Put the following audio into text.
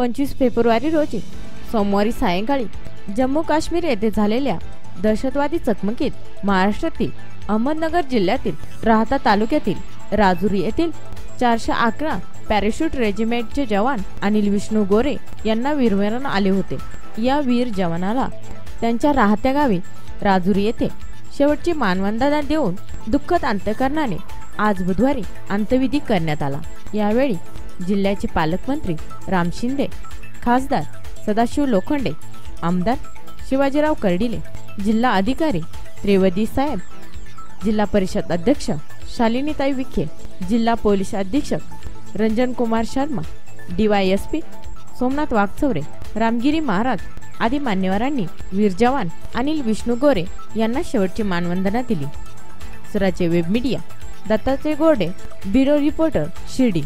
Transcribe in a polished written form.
25 February रोजी सोमवारी सायंकाळी जम्मू काश्मीर येथे झालेल्या दहशतवादी चकमकीत महाराष्ट्रातील अहमदनगर जिल्ह्यातील राहता तालुक्यातील राजुरी येथील 411 पॅराशूट रेजिमेंटचे जवान अनिल विष्णू गोरे यांना वीरमरण आले होते। या वीर जवानाला त्यांच्या राहत्या गावी राजुरी येथे शेवटची मानवंदना देऊन दुःखद अंत्यकरणाने आज बुधवारी अंत्यविधी करण्यात आला। यावेळी जिल्ह्याचे पालकमंत्री राम शिंदे, खासदार सदाशिव लोखंडे, आमदार शिवाजीराव कर्डिले, जिल्हा अधिकारी त्रिवेदी साहेब, जिल्हा परिषद अध्यक्ष शालिनीताई विखे, जिल्हा पोलीस अधीक्षक रंजन कुमार शर्मा, DYSP सोमनाथ वागचौरे, रामगिरी महाराज आदी मान्यवरांनी वीर जवान अनिल विष्णू गोरे यांना शेवटची मानवंदना दिली। स्वराज्य web media, Dattatray Gorde, bureau reporter, Shirdi.